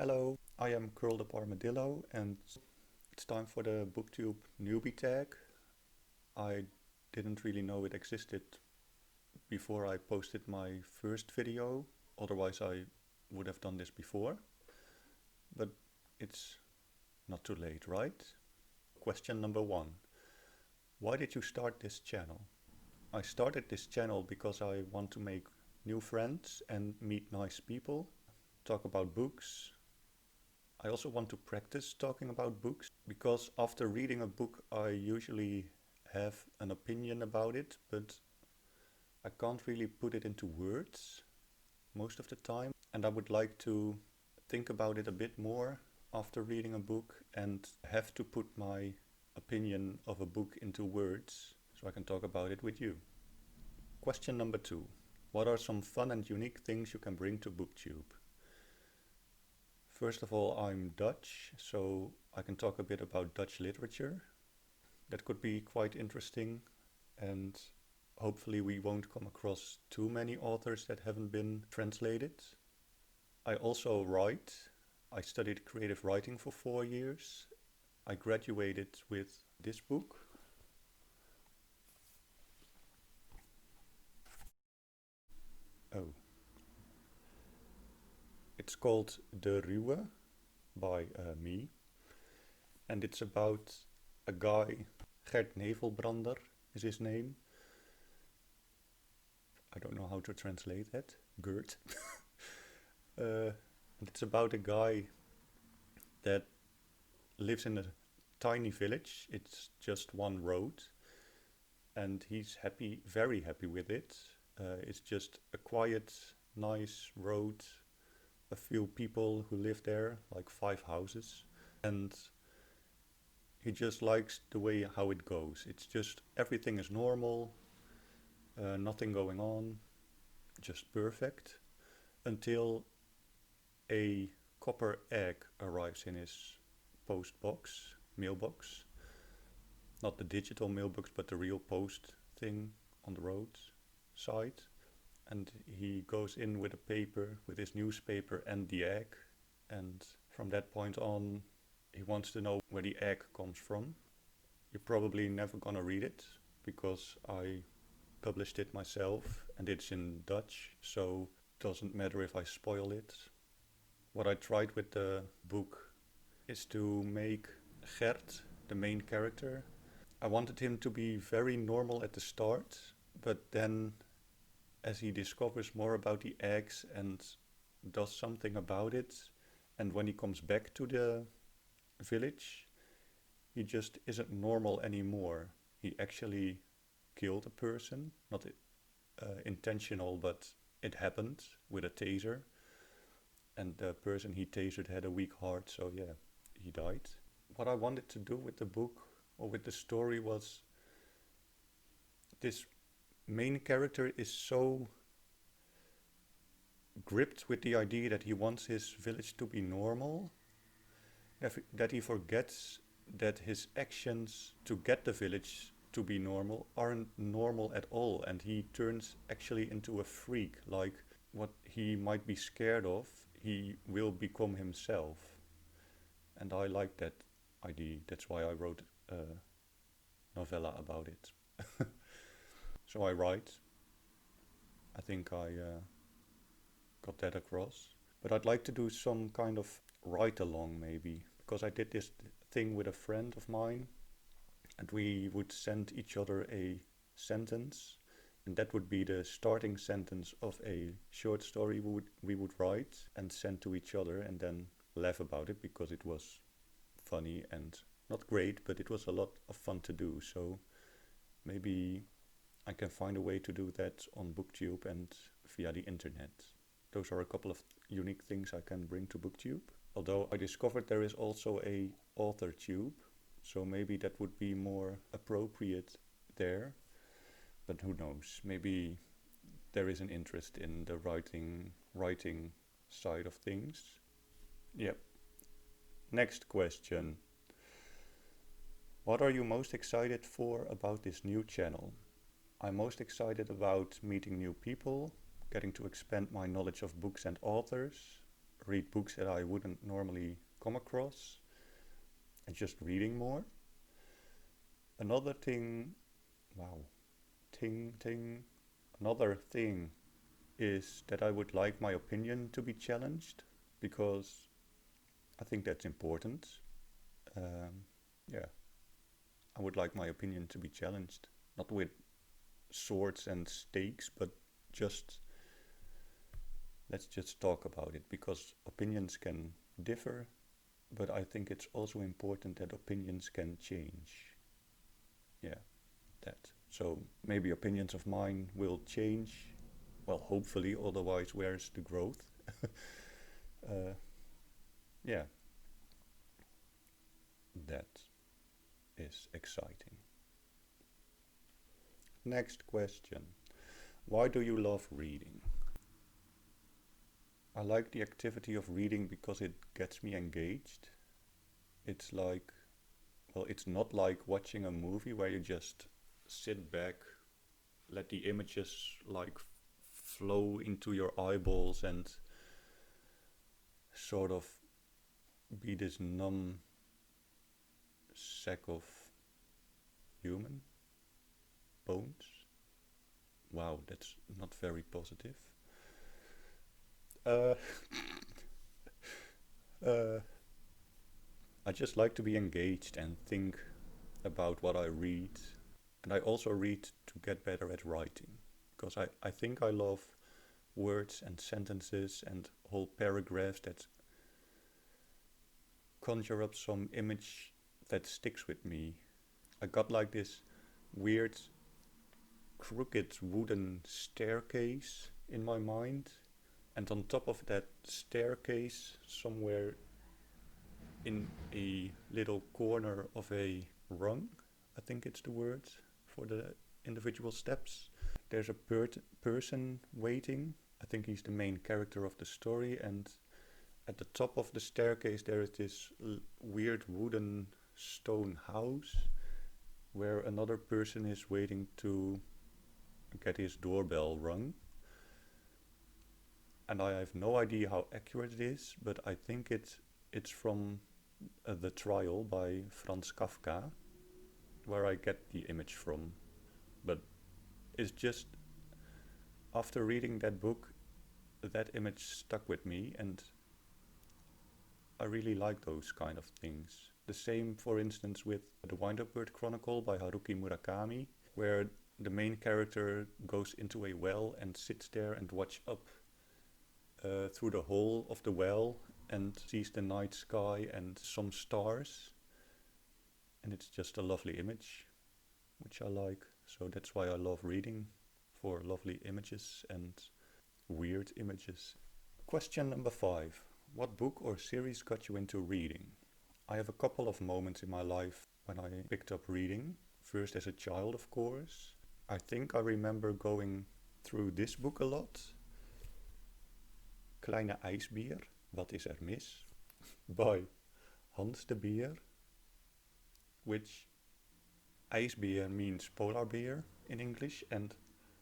Hello, I am Curled Up Armadillo and it's time for the Booktube Newbie Tag. I didn't really know it existed before I posted my first video, otherwise I would have done this before. But it's not too late, right? Question number 1. Why did you start this channel? I started this channel because I want to make new friends and meet nice people, talk about books. I also want to practice talking about books because after reading a book I usually have an opinion about it, but I can't really put it into words most of the time, and I would like to think about it a bit more after reading a book and have to put my opinion of a book into words so I can talk about it with you. Question number 2. What are some fun and unique things you can bring to BookTube? First of all, I'm Dutch, so I can talk a bit about Dutch literature. That could be quite interesting, and hopefully we won't come across too many authors that haven't been translated. I also write. I studied creative writing for 4 years. I graduated with this book. It's called De Ruwe by me, and it's about a guy, Gert Nevelbrander is his name. I don't know how to translate that, Gert. And it's about a guy that lives in a tiny village. It's just one road, and he's happy, very happy with it. It's just a quiet, nice road, a few people who live there, like 5 houses, and he just likes the way how it goes. It's just everything is normal, nothing going on, just perfect, until a copper egg arrives in his post box, mailbox. Not the digital mailbox, but the real post thing on the road side. And he goes in with a paper, with his newspaper and the egg. And from that point on, he wants to know where the egg comes from. You're probably never gonna read it, because I published it myself and it's in Dutch, so it doesn't matter if I spoil it. What I tried with the book is to make Gert, the main character, I wanted him to be very normal at the start, but then as he discovers more about the eggs and does something about it, and when he comes back to the village, he just isn't normal anymore. He actually killed a person, not intentional, but it happened with a taser, and the person he tasered had a weak heart, so yeah, he died. What I wanted to do with the book, or with the story, was this main character is so gripped with the idea that he wants his village to be normal that he forgets that his actions to get the village to be normal aren't normal at all, and he turns actually into a freak. Like what he might be scared of, he will become himself. And I like that idea. That's why I wrote a novella about it. So I write. I think I got that across. But I'd like to do some kind of write-along maybe, because I did this thing with a friend of mine, and we would send each other a sentence, and that would be the starting sentence of a short story we would write and send to each other, and then laugh about it because it was funny and not great, but it was a lot of fun to do. So maybe I can find a way to do that on BookTube and via the internet. Those are a couple of unique things I can bring to BookTube. Although I discovered there is also a AuthorTube, so maybe that would be more appropriate there. But who knows? Maybe there is an interest in the writing side of things. Yep. Next question. What are you most excited for about this new channel? I'm most excited about meeting new people, getting to expand my knowledge of books and authors, read books that I wouldn't normally come across, and just reading more. Another thing, wow, another thing is that I would like my opinion to be challenged, because I think that's important. Yeah, I would like my opinion to be challenged, not with swords and stakes, but just let's just talk about it, because opinions can differ, but I think it's also important that opinions can change. Yeah, that. So maybe opinions of mine will change. Well, hopefully, otherwise, where's the growth? Yeah, that is exciting. Next question. Why do you love reading? I like the activity of reading because it gets me engaged. It's like, well, it's not like watching a movie where you just sit back, let the images like flow into your eyeballs and sort of be this numb sack of human bones. Wow, that's not very positive. I just like to be engaged and think about what I read. And I also read to get better at writing, because I think I love words and sentences and whole paragraphs that conjure up some image that sticks with me. I got like this weird crooked wooden staircase in my mind, and on top of that staircase, somewhere in a little corner of a rung, I think it's the word for the individual steps, there's a person waiting. I think he's the main character of the story, and at the top of the staircase there is this weird wooden stone house where another person is waiting to get his doorbell rung. And I have no idea how accurate it is, but I think it's from The Trial by Franz Kafka, where I get the image from. But it's just, after reading that book, that image stuck with me, and I really like those kind of things. The same, for instance, with The Wind-Up Bird Chronicle by Haruki Murakami, where the main character goes into a well and sits there and watches up through the hole of the well and sees the night sky and some stars. And it's just a lovely image, which I like. So that's why I love reading, for lovely images and weird images. Question number 5. What book or series got you into reading? I have a couple of moments in my life when I picked up reading. First as a child, of course. I think I remember going through this book a lot. Kleine IJsbeer, Wat is er mis? By Hans de Beer, which IJsbeer means polar bear in English, and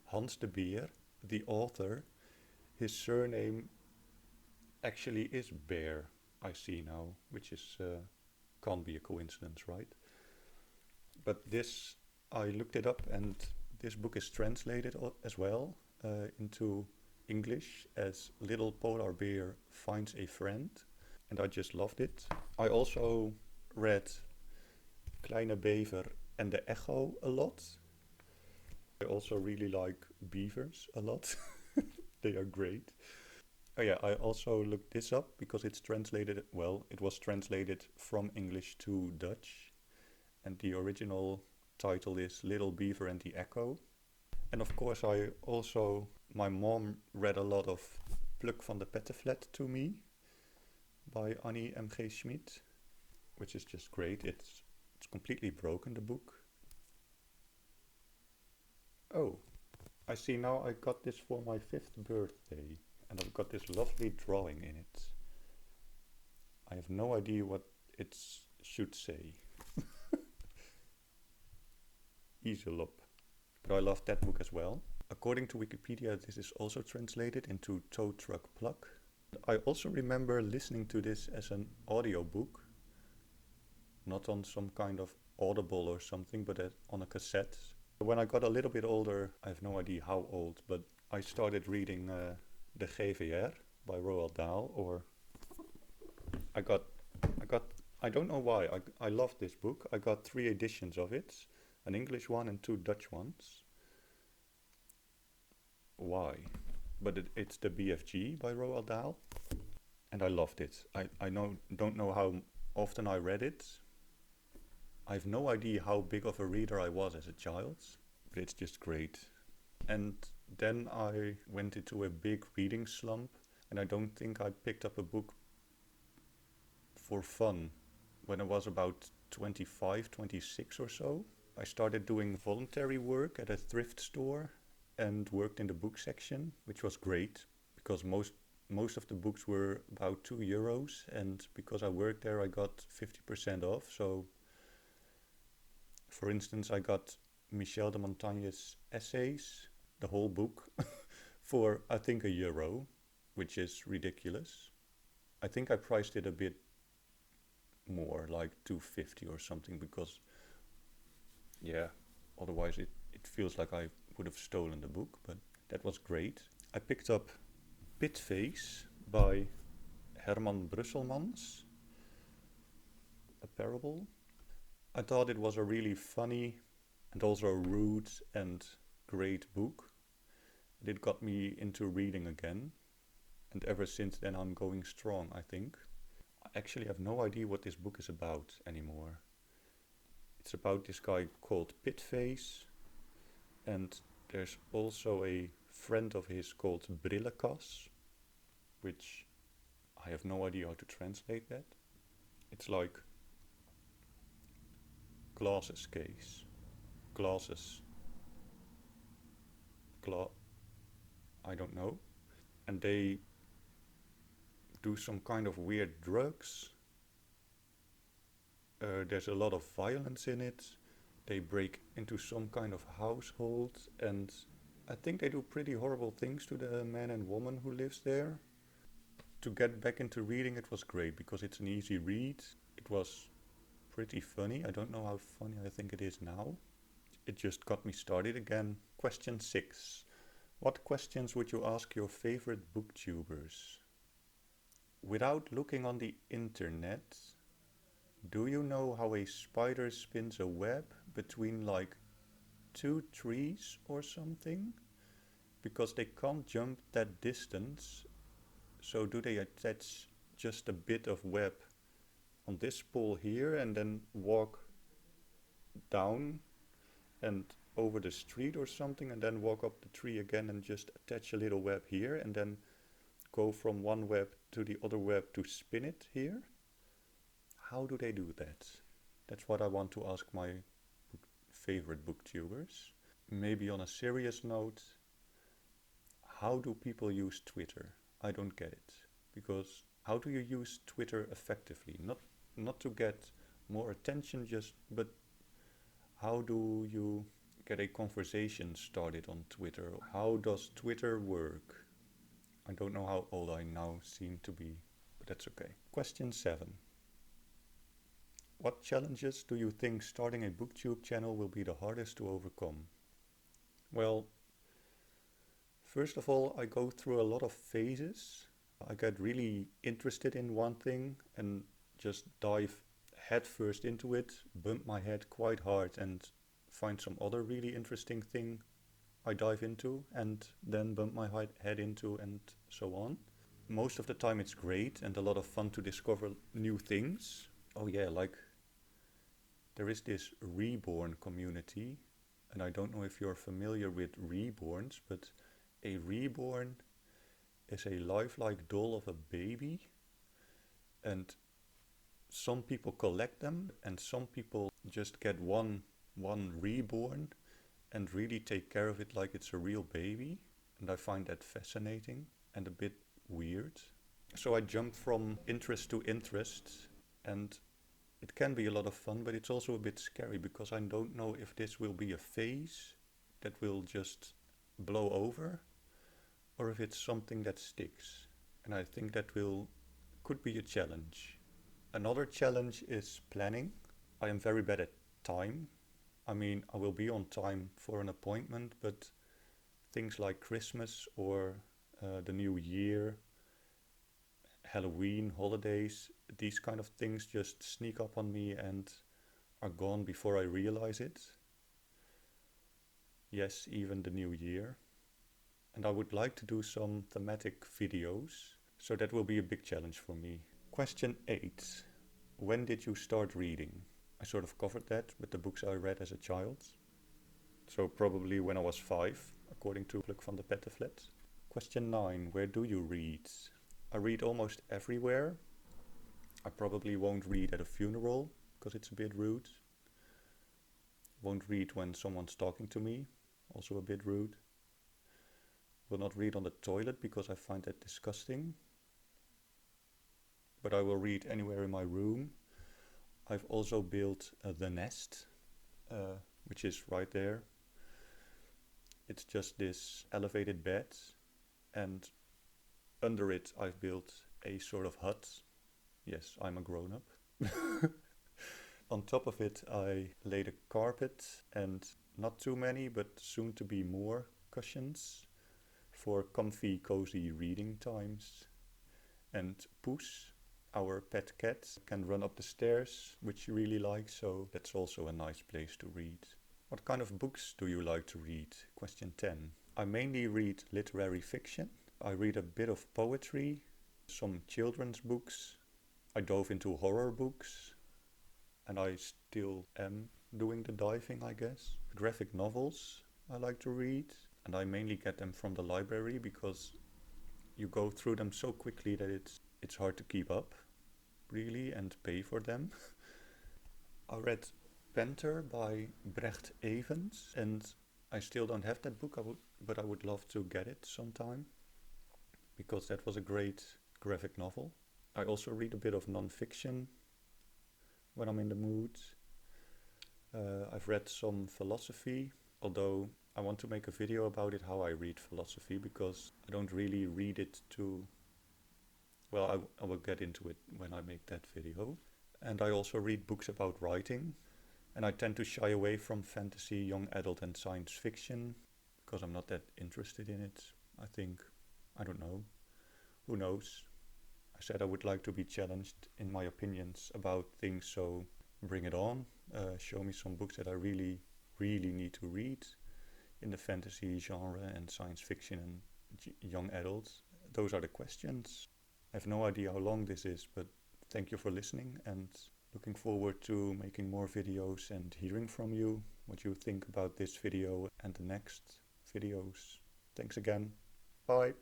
Hans de Beer, the author, his surname actually is Bear, I see now, which is can't be a coincidence, right? But this, I looked it up, and this book is translated as well into English as Little Polar Bear Finds a Friend, and I just loved it. I also read Kleine, Bever and the Echo a lot. I also really like beavers a lot. They are great. Oh yeah, I also looked this up because it's translated, well, it was translated from English to Dutch, and the original title is Little Beaver and the Echo. And of course my mom read a lot of Pluk van de Pettenflat to me by Annie M.G. Schmid, which is just great. It's completely broken, the book. Oh, I see now I got this for my 5th birthday, and I've got this lovely drawing in it. I have no idea what it should say. Easelop. But I love that book as well. According to Wikipedia, this is also translated into Tow Truck Pluck, I also remember listening to this as an audiobook, not on some kind of Audible or something, but on a cassette. When I got a little bit older, I have no idea how old, but I started reading the GVR by Roald Dahl, or I got, I don't know why, I loved this book. I got 3 editions of it, an English one and 2 Dutch ones. Why? But it's the BFG by Roald Dahl, and I loved it. I don't know how often I read it. I have no idea how big of a reader I was as a child, but it's just great. And then I went into a big reading slump, and I don't think I picked up a book for fun when I was about 25, 26 or so. I started doing voluntary work at a thrift store and worked in the book section, which was great because most of the books were about €2, and because I worked there I got 50% off. So for instance, I got Michel de Montaigne's essays, the whole book, for I think €1, which is ridiculous. I think I priced it a bit more, like $2.50 or something, because yeah, otherwise it feels like I would have stolen the book, but that was great. I picked up Pitface by Herman Brusselmans, a parable. I thought it was a really funny and also rude and great book. And it got me into reading again. And ever since then I'm going strong, I think. I actually have no idea what this book is about anymore. It's about this guy called Pitface. And there's also a friend of his called Brillekas, which I have no idea how to translate that. It's like glasses case. Glasses. I don't know. And they do some kind of weird drugs. There's a lot of violence in it. They break into some kind of household, and I think they do pretty horrible things to the man and woman who lives there. To get back into reading, it was great because it's an easy read. It was pretty funny. I don't know how funny I think it is now. It just got me started again. Question 6. What questions would you ask your favorite booktubers? Without looking on the internet, do you know how a spider spins a web between like 2 trees or something? Because they can't jump that distance, so do they attach just a bit of web on this pole here and then walk down and over the street or something, and then walk up the tree again and just attach a little web here and then go from one web to the other web to spin it here? How do they do that? That's what I want to ask my favorite booktubers. Maybe on a serious note, how do people use Twitter? I don't get it. Because how do you use Twitter effectively? Not to get more attention, but how do you get a conversation started on Twitter? How does Twitter work? I don't know how old I now seem to be, but that's okay. Question 7. What challenges do you think starting a BookTube channel will be the hardest to overcome? Well, first of all, I go through a lot of phases. I get really interested in one thing and just dive headfirst into it, bump my head quite hard and find some other really interesting thing I dive into and then bump my head into, and so on. Most of the time it's great and a lot of fun to discover new things. Oh yeah, like there is this reborn community, and I don't know if you're familiar with reborns, but a reborn is a lifelike doll of a baby, and some people collect them and some people just get one reborn and really take care of it like it's a real baby, and I find that fascinating and a bit weird. So I jump from interest to interest, and it can be a lot of fun, but it's also a bit scary because I don't know if this will be a phase that will just blow over or if it's something that sticks. And I think that could be a challenge. Another challenge is planning. I am very bad at time. I mean, I will be on time for an appointment, but things like Christmas or the New Year, Halloween, holidays, these kind of things just sneak up on me and are gone before I realize it. Yes, even the New Year. And I would like to do some thematic videos, so that will be a big challenge for me. Question 8. When did you start reading? I sort of covered that with the books I read as a child. So probably when I was 5, according to Pluk van de Pettenflat. Question 9. Where do you read? I read almost everywhere. I probably won't read at a funeral, because it's a bit rude. Won't read when someone's talking to me, also a bit rude. Will not read on the toilet because I find that disgusting. But I will read anywhere in my room. I've also built the nest, which is right there. It's just this elevated bed, and under it I've built a sort of hut. Yes, I'm a grown-up. On top of it I laid a carpet and not too many, but soon to be more cushions for comfy, cozy reading times. And Poes, our pet cat, can run up the stairs, which she really likes, so that's also a nice place to read. What kind of books do you like to read? Question 10. I mainly read literary fiction. I read a bit of poetry, some children's books. I dove into horror books, and I still am doing the diving, I guess. Graphic novels I like to read, and I mainly get them from the library because you go through them so quickly that it's hard to keep up, really, and pay for them. I read Panther by Brecht Evans, and I still don't have that book, but I would love to get it sometime, because that was a great graphic novel. I also read a bit of non-fiction when I'm in the mood. I've read some philosophy, although I want to make a video about it, how I read philosophy, because I don't really read it to... Well, I will get into it when I make that video. And I also read books about writing, and I tend to shy away from fantasy, young adult and science fiction, because I'm not that interested in it, I think. I don't know. Who knows? I said I would like to be challenged in my opinions about things, so bring it on. Show me some books that I really, really need to read in the fantasy genre and science fiction and young adults. Those are the questions. I have no idea how long this is, but thank you for listening, and looking forward to making more videos and hearing from you what you think about this video and the next videos. Thanks again. Bye.